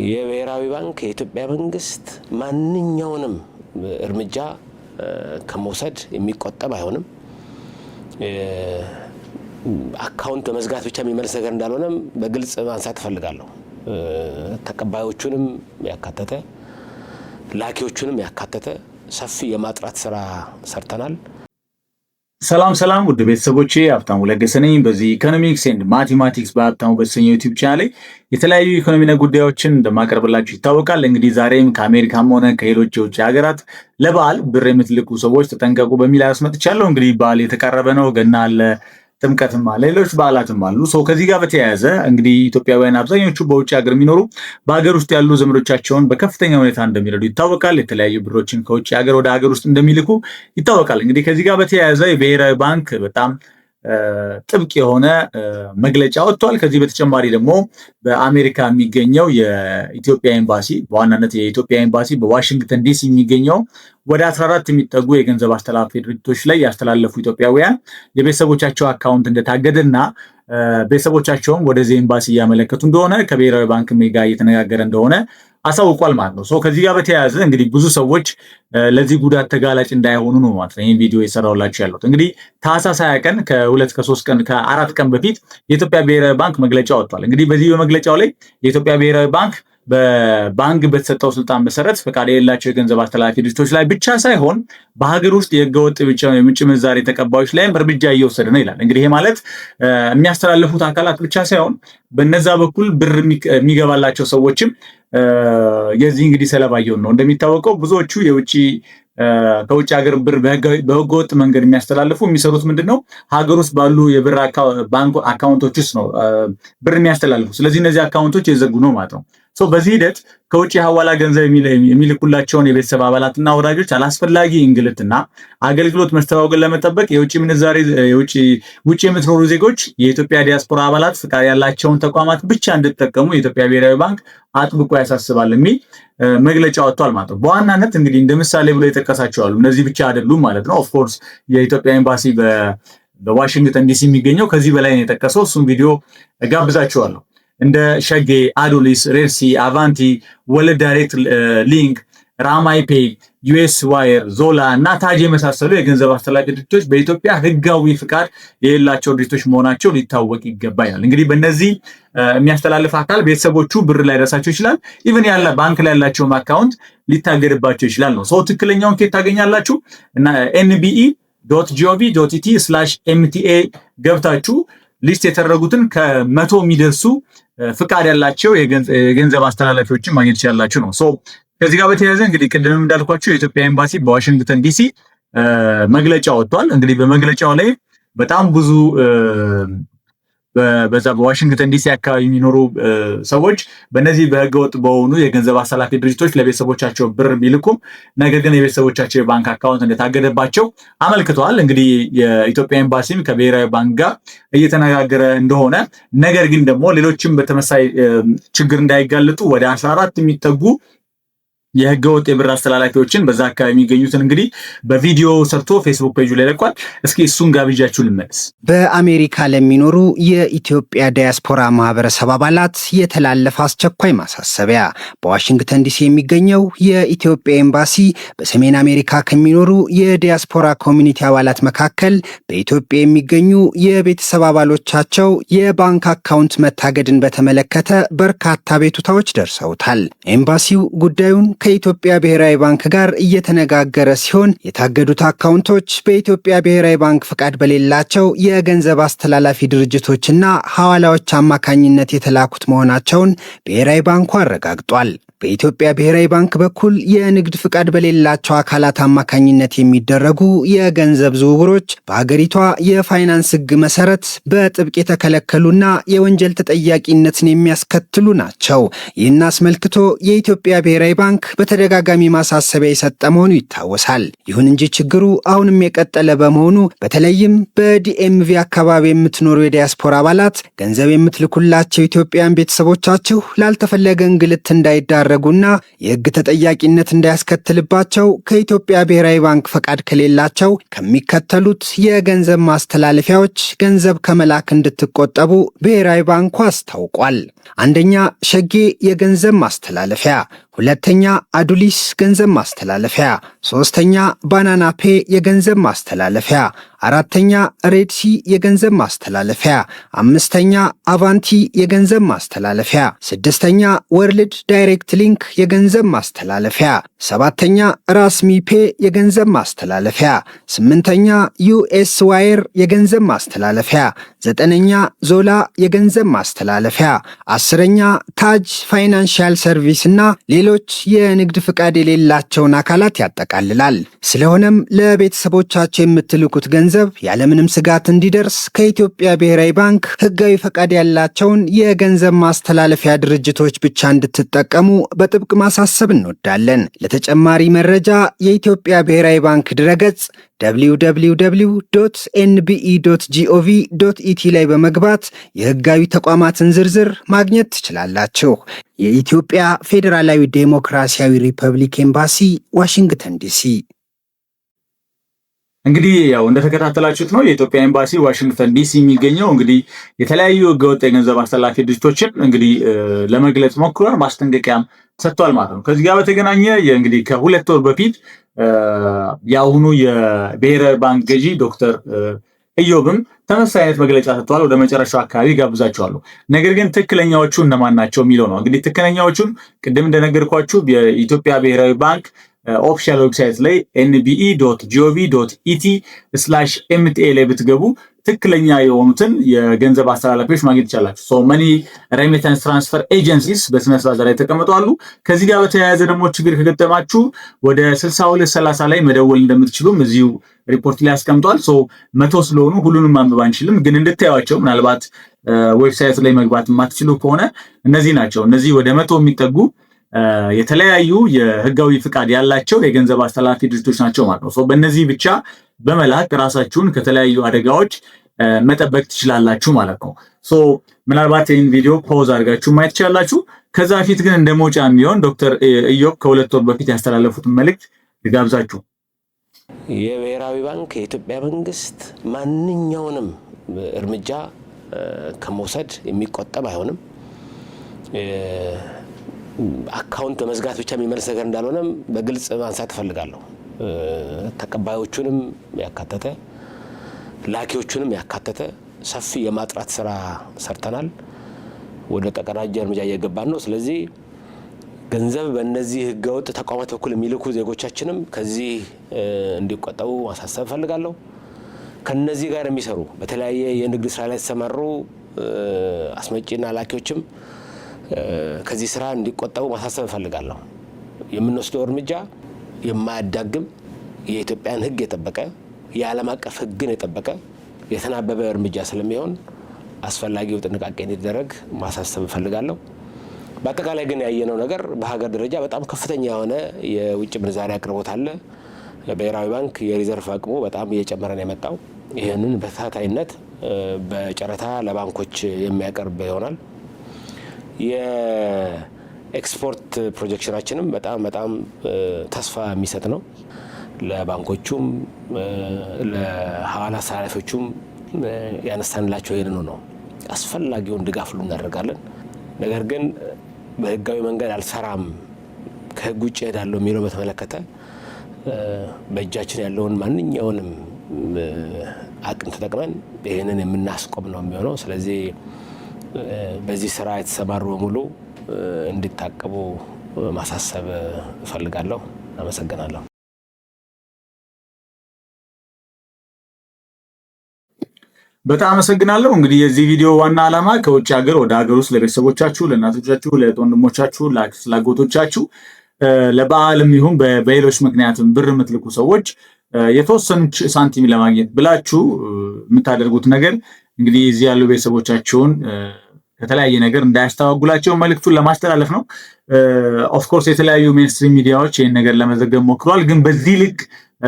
የብሔራዊ ባንክ የኢትዮጵያ መንግስት ማንኛውንም እርምጃ ከመውሰድ የሚቆጠብ አይሆንም። አካውንት በመዝጋት ብቻ የሚመልስ ነገር እንዳልሆነም በግልጽ ማንሳት እፈልጋለሁ። ተቀባዮቹንም ያካተተ ላኪዎቹንም ያካተተ ሰፊ የማጥራት ስራ ሰርተናል። ሰላም ውድ ቤተሰቦቼ ሀብታሙ ለገሰ ነኝ። በዚህ ኢኮኖሚክስ ኤንድ ማቴማቲክስ በሀብታሙ በተሰኘው ዩቲዩብ ቻናል ላይ የተለያዩ ኢኮኖሚና ጉዳዮችን እንደማቀርብላችሁ ይታወቃል። እንግዲህ ዛሬም ከአሜሪካም ሆነ ከሌሎች የውጭ ሀገራት ለበዓል ብር የምትልኩ ሰዎች ተጠንቀቁ በሚል አስመጥቻለሁ። እንግዲህ በዓል የተቃረበ ነው። ገና አለ፣ ጥምቀትም አለ፣ ሌሎች በዓላትም አሉ። ከዚህ ጋር በተያያዘ እንግዲህ ኢትዮጵያውያን አብዛኞቹ በውጭ ሀገር የሚኖሩ በሀገር ውስጥ ያሉ ዘመዶቻቸውን በከፍተኛ ሁኔታ እንደሚረዱ ይታወቃል። የተለያዩ ብሮችን ከውጭ ሀገር ወደ ሀገር ውስጥ እንደሚልኩ ይታወቃል። እንግዲህ ከዚህ ጋር በተያያዘ የብሔራዊ ባንክ በጣም ጥብቅ የሆነ መግለጫ ወጥቷል። ከዚህ በተጨማሪ ደግሞ በአሜሪካ የሚገኘው የኢትዮጵያ ኤምባሲ በዋናነት የኢትዮጵያ ኤምባሲ በዋሽንግተን ዲሲ የሚገኘው ወደ 14 የሚጠጉ የገንዘብ አስተላላፊ ድርጅቶች ላይ ያስተላለፉ ኢትዮጵያውያን የቤተሰቦቻቸው አካውንት እንደታገደና ቤተሰቦቻቸውም ወደዚህ ኤምባሲ እያመለከቱ እንደሆነ ከብሔራዊ ባንክ ጋር እየተነጋገረ እንደሆነ አሳውቋል ማለት ነው። ከዚህ ጋር በተያያዘ እንግዲህ ብዙ ሰዎች ለዚህ ጉዳት ተጋላጭ እንዳይሆኑ ነው ማለት ነው ይህን ቪዲዮ የሰራሁላችሁ ያለሁት። እንግዲህ ታህሳስ 20 ቀን ከ4 ቀን በፊት የኢትዮጵያ ብሔራዊ ባንክ መግለጫ ወጥቷል። እንግዲህ በዚህ በመግለጫው ላይ የኢትዮጵያ ብሔራዊ ባንክ በባንክ በተሰጠው ስልጣን መሰረት ፈቃድ የሌላቸው የገንዘብ አስተላላፊ ድርጅቶች ላይ ብቻ ሳይሆን በሀገር ውስጥ የህገወጥ ብቻ የውጭ ምንዛሬ ተቀባዮች ላይም እርምጃ እየወሰደ ነው ይላል። እንግዲህ ይሄ ማለት የሚያስተላልፉት አካላት ብቻ ሳይሆን በነዛ በኩል ብር የሚገባላቸው ሰዎችም የዚህ እንግዲህ ሰለባ እየሆኑ ነው። እንደሚታወቀው ብዙዎቹ ከውጭ ሀገር ብር በህገወጥ መንገድ የሚያስተላልፉ የሚሰሩት ምንድነው ሀገር ውስጥ ባሉ የብር ባንክ አካውንቶች ውስጥ ነው ብር የሚያስተላልፉ። ስለዚህ እነዚህ አካውንቶች የዘጉ ነው ማለት ነው። በዚህ ሂደት ከውጭ ሐዋላ ገንዘብ የሚልኩላቸውን የቤተሰብ አባላትና ወዳጆች አላስፈላጊ እንግልትና አገልግሎት መስተዋወቅን ለመጠበቅ የውጭ ምንዛሬ ውጭ የምትኖሩ ዜጎች የኢትዮጵያ ዲያስፖራ አባላት ፍቃድ ያላቸውን ተቋማት ብቻ እንድትጠቀሙ የኢትዮጵያ ብሔራዊ ባንክ አጥብቆ ያሳስባል የሚል መግለጫ ወጥቷል ማለት ነው። በዋናነት እንግዲህ እንደ ምሳሌ ብሎ የጠቀሳቸው አሉ። እነዚህ ብቻ አይደሉም ማለት ነው። ኦፍ ኮርስ የኢትዮጵያ ኤምባሲ በዋሽንግተን ዲሲ የሚገኘው ከዚህ በላይ ነው የጠቀሰው። እሱም ቪዲዮ እጋብዛችኋለሁ። እንደ ሸጌ፣ አዶሊስ፣ ሬርሲ፣ አቫንቲ፣ ወለድ ዳይሬክት ሊንክ፣ ራማይ ፔይ፣ ዩኤስ ዋየር፣ ዞላ እና ታጅ የመሳሰሉ የገንዘብ አስተላላፊ ድርጅቶች በኢትዮጵያ ህጋዊ ፍቃድ የሌላቸው ድርጅቶች መሆናቸው ሊታወቅ ይገባል። እንግዲህ በእነዚህ የሚያስተላልፍ አካል ቤተሰቦቹ ብር ላይ ደርሳቸው ይችላል። ኢቭን ያለ ባንክ ላይ ያላቸውም አካውንት ሊታገድባቸው ይችላል ነው። ትክክለኛውን ኬት ታገኛላችሁ እና nbe.gov.it/mta ገብታችሁ ሊስት የተደረጉትን ከ100 የሚደርሱ ፍቃድ ያላቸው የገንዘብ አስተላላፊዎችን ማግኘት ይችላላችሁ ነው። ከዚህ ጋር በተያያዘ እንግዲህ ቅድምም እንዳልኳችሁ የኢትዮጵያ ኤምባሲ በዋሽንግተን ዲሲ መግለጫ ወጥቷል። እንግዲህ በመግለጫው ላይ በጣም ብዙ በዛ በዋሽንግተን ዲሲ አካባቢ የሚኖሩ ሰዎች በእነዚህ በህገወጥ በሆኑ የገንዘብ አስተላላፊ ድርጅቶች ለቤተሰቦቻቸው ብር ቢልኩም ነገር ግን የቤተሰቦቻቸው የባንክ አካውንት እንደታገደባቸው አመልክተዋል። እንግዲህ የኢትዮጵያ ኤምባሲም ከብሔራዊ ባንክ ጋር እየተነጋገረ እንደሆነ ነገር ግን ደግሞ ሌሎችም በተመሳይ ችግር እንዳይጋለጡ ወደ 14 የሚጠጉ የህገወጥ የብር አስተላላፊዎችን በዛ አካባቢ የሚገኙትን እንግዲህ በቪዲዮ ሰርቶ ፌስቡክ ፔጁ ላይ ለቋል። እስኪ እሱን ጋብዣችሁ ልመለስ። በአሜሪካ ለሚኖሩ የኢትዮጵያ ዲያስፖራ ማህበረሰብ አባላት የተላለፈ አስቸኳይ ማሳሰቢያ። በዋሽንግተን ዲሲ የሚገኘው የኢትዮጵያ ኤምባሲ በሰሜን አሜሪካ ከሚኖሩ የዲያስፖራ ኮሚኒቲ አባላት መካከል በኢትዮጵያ የሚገኙ የቤተሰብ አባሎቻቸው የባንክ አካውንት መታገድን በተመለከተ በርካታ ቤቱታዎች ደርሰውታል። ኤምባሲው ጉዳዩን ከኢትዮጵያ ብሔራዊ ባንክ ጋር እየተነጋገረ ሲሆን የታገዱት አካውንቶች በኢትዮጵያ ብሔራዊ ባንክ ፍቃድ በሌላቸው የገንዘብ አስተላላፊ ድርጅቶችና ሐዋላዎች አማካኝነት የተላኩት መሆናቸውን ብሔራዊ ባንኩ አረጋግጧል። በኢትዮጵያ ብሔራዊ ባንክ በኩል የንግድ ፍቃድ በሌላቸው አካላት አማካኝነት የሚደረጉ የገንዘብ ዝውውሮች በሀገሪቷ የፋይናንስ ሕግ መሰረት በጥብቅ የተከለከሉና የወንጀል ተጠያቂነትን የሚያስከትሉ ናቸው። ይህን አስመልክቶ የኢትዮጵያ ብሔራዊ ባንክ በተደጋጋሚ ማሳሰቢያ የሰጠ መሆኑ ይታወሳል። ይሁን እንጂ ችግሩ አሁንም የቀጠለ በመሆኑ በተለይም በዲኤምቪ አካባቢ የምትኖሩ የዲያስፖራ አባላት ገንዘብ የምትልኩላቸው ኢትዮጵያውያን ቤተሰቦቻችሁ ላልተፈለገ እንግልት እንዳይዳረጉና የሕግ ተጠያቂነት እንዳያስከትልባቸው ከኢትዮጵያ ብሔራዊ ባንክ ፈቃድ ከሌላቸው ከሚከተሉት የገንዘብ ማስተላለፊያዎች ገንዘብ ከመላክ እንድትቆጠቡ ብሔራዊ ባንኩ አስታውቋል። አንደኛ፣ ሸጌ የገንዘብ ማስተላለፊያ፣ ሁለተኛ፣ አዱሊስ ገንዘብ ማስተላለፊያ፣ ሶስተኛ፣ ባናና ፔ የገንዘብ ማስተላለፊያ፣ አራተኛ፣ ሬድሲ የገንዘብ ማስተላለፊያ፣ አምስተኛ፣ አቫንቲ የገንዘብ ማስተላለፊያ፣ ስድስተኛ፣ ወርልድ ዳይሬክት ሊንክ የገንዘብ ማስተላለፊያ፣ ሰባተኛ፣ ራስሚ ፔ የገንዘብ ማስተላለፊያ፣ ስምንተኛ፣ ዩኤስ ዋየር የገንዘብ ማስተላለፊያ፣ ዘጠነኛ፣ ዞላ የገንዘብ ማስተላለፊያ፣ አስረኛ፣ ታጅ ፋይናንሻል ሰርቪስ እና ሌሎች የንግድ ፍቃድ የሌላቸውን አካላት ያጠቃልላል። ስለሆነም ለቤተሰቦቻቸው የምትልኩት ገንዘብ ያለምንም ስጋት እንዲደርስ ከኢትዮጵያ ብሔራዊ ባንክ ሕጋዊ ፈቃድ ያላቸውን የገንዘብ ማስተላለፊያ ድርጅቶች ብቻ እንድትጠቀሙ በጥብቅ ማሳሰብ እንወዳለን። ለተጨማሪ መረጃ የኢትዮጵያ ብሔራዊ ባንክ ድረገጽ www.nbe.gov.et ላይ በመግባት የሕጋዊ ተቋማትን ዝርዝር ማግኘት ትችላላችሁ። የኢትዮጵያ ፌዴራላዊ ዴሞክራሲያዊ ሪፐብሊክ ኤምባሲ ዋሽንግተን ዲሲ። እንግዲህ ያው እንደተከታተላችሁት ነው የኢትዮጵያ ኤምባሲ ዋሽንግተን ዲሲ የሚገኘው እንግዲህ የተለያዩ ህገወጥ የገንዘብ አስተላላፊ ድርጅቶችን እንግዲህ ለመግለጽ ሞክሯል፣ ማስጠንቀቂያም ሰጥቷል ማለት ነው። ከዚህ ጋር በተገናኘ እንግዲህ ከሁለት ወር በፊት የአሁኑ የብሔራዊ ባንክ ገዢ ዶክተር ኢዮብም ተመሳሳይ አይነት መግለጫ ሰጥተዋል። ወደ መጨረሻው አካባቢ ጋብዛቸዋለሁ። ነገር ግን ትክክለኛዎቹ እነማን ናቸው የሚለው ነው። እንግዲህ ትክክለኛዎቹን ቅድም እንደነገርኳችሁ የኢትዮጵያ ብሔራዊ ባንክ ኦፊሻል ዌብሳይት ላይ nbe.gov.et/mta ላይ ብትገቡ ትክክለኛ የሆኑትን የገንዘብ አስተላላፊዎች ማግኘት ይቻላችሁ። ሶ መኒ ሬሚታንስ ትራንስፈር ኤጀንሲስ በስነ ስርዓት ላይ ተቀምጠው አሉ። ከዚህ ጋር በተያያዘ ደግሞ ችግር ከገጠማችሁ ወደ 6230 ላይ መደወል እንደምትችሉም እዚሁ ሪፖርት ላይ አስቀምጧል። ሶ 100 ስለሆኑ ሁሉንም ማንበብ አንችልም፣ ግን እንድታዩዋቸው ምናልባት ዌብሳይት ላይ መግባት የማትችሉ ከሆነ እነዚህ ናቸው። እነዚህ ወደ 100 የሚጠጉ የተለያዩ የህጋዊ ፍቃድ ያላቸው የገንዘብ አስተላላፊ ድርጅቶች ናቸው ማለት ነው። በእነዚህ ብቻ በመላክ ራሳችሁን ከተለያዩ አደጋዎች መጠበቅ ትችላላችሁ ማለት ነው። ምናልባት ይህን ቪዲዮ ፖዝ አድርጋችሁ ማየት ትችላላችሁ። ከዛ በፊት ግን እንደ መውጫ የሚሆን ዶክተር ኢዮብ ከሁለት ወር በፊት ያስተላለፉትን መልእክት ልጋብዛችሁ። የብሔራዊ ባንክ የኢትዮጵያ መንግስት ማንኛውንም እርምጃ ከመውሰድ የሚቆጠብ አይሆንም። አካውንት በመዝጋት ብቻ የሚመልስ ነገር እንዳልሆነም በግልጽ ማንሳት እፈልጋለሁ። ተቀባዮቹንም ያካተተ ላኪዎቹንም ያካተተ ሰፊ የማጥራት ስራ ሰርተናል። ወደ ተቀናጀ እርምጃ እየገባን ነው። ስለዚህ ገንዘብ በእነዚህ ህገወጥ ተቋማት በኩል የሚልኩ ዜጎቻችንም ከዚህ እንዲቆጠቡ ማሳሰብ እፈልጋለሁ። ከነዚህ ጋር የሚሰሩ በተለያየ የንግድ ስራ ላይ የተሰማሩ አስመጪና ላኪዎችም ከዚህ ስራ እንዲቆጠቡ ማሳሰብ እፈልጋለሁ። የምንወስደው እርምጃ የማያዳግም የኢትዮጵያን ህግ የጠበቀ የዓለም አቀፍ ህግን የጠበቀ የተናበበ እርምጃ ስለሚሆን አስፈላጊው ጥንቃቄ እንዲደረግ ማሳሰብ እፈልጋለሁ። በአጠቃላይ ግን ያየነው ነገር በሀገር ደረጃ በጣም ከፍተኛ የሆነ የውጭ ምንዛሪ አቅርቦት አለ። ብሔራዊ ባንክ የሪዘርቭ አቅሙ በጣም እየጨመረ ነው የመጣው። ይህንን በተከታታይነት በጨረታ ለባንኮች የሚያቀርብ ይሆናል። የኤክስፖርት ፕሮጀክሽናችንም በጣም ተስፋ የሚሰጥ ነው። ለባንኮቹም ለሐዋላ አስተላላፊዎቹም ያነሳንላቸው ይህንኑ ነው። አስፈላጊውን ድጋፍ ሁሉ እናደርጋለን። ነገር ግን በህጋዊ መንገድ አልሰራም ከህግ ውጭ እሄዳለሁ የሚለው በተመለከተ በእጃችን ያለውን ማንኛውንም አቅም ተጠቅመን ይህንን የምናስቆም ነው የሚሆነው። ስለዚህ በዚህ ስራ የተሰማሩ በሙሉ እንዲታቀቡ ማሳሰብ እፈልጋለሁ። አመሰግናለሁ። በጣም አመሰግናለሁ። እንግዲህ የዚህ ቪዲዮ ዋና ዓላማ ከውጭ ሀገር ወደ ሀገር ውስጥ ለቤተሰቦቻችሁ፣ ለእናቶቻችሁ፣ ለወንድሞቻችሁ፣ ለአጎቶቻችሁ ለበዓልም ይሁን በሌሎች ምክንያትም ብር የምትልኩ ሰዎች የተወሰኑ ሳንቲም ለማግኘት ብላችሁ የምታደርጉት ነገር እንግዲህ እዚህ ያሉ ቤተሰቦቻችሁን ከተለያየ ነገር እንዳያስተዋጉላቸው መልእክቱን ለማስተላለፍ ነው። ኦፍኮርስ የተለያዩ ሜንስትሪም ሚዲያዎች ይህን ነገር ለመዘገብ ሞክረዋል፣ ግን በዚህ ልክ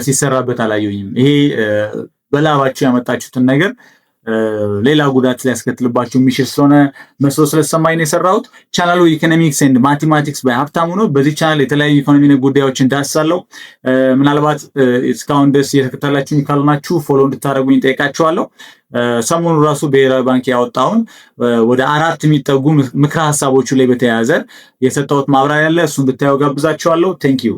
ሲሰራበት አላየሁኝም። ይሄ በላባችሁ ያመጣችሁትን ነገር ሌላ ጉዳት ሊያስከትልባችሁ የሚችል ስለሆነ መስሎ ስለተሰማኝ ነው የሰራሁት። ቻናሉ ኢኮኖሚክስ ኤንድ ማቴማቲክስ ባይ ሀብታሙ ነው። በዚህ ቻናል የተለያዩ ኢኮኖሚ ጉዳዮችን ዳስሳለሁ። ምናልባት እስካሁን ድረስ እየተከታተላችሁኝ ካልሆናችሁ ፎሎ እንድታደርጉኝ ጠይቃችኋለሁ። ሰሞኑን ራሱ ብሔራዊ ባንክ ያወጣውን ወደ 4 የሚጠጉ ምክረ ሀሳቦቹ ላይ በተያያዘ የሰጠሁት ማብራሪያ አለ። እሱን ብታዩ ጋብዛችኋለሁ። ቴንክ ዩ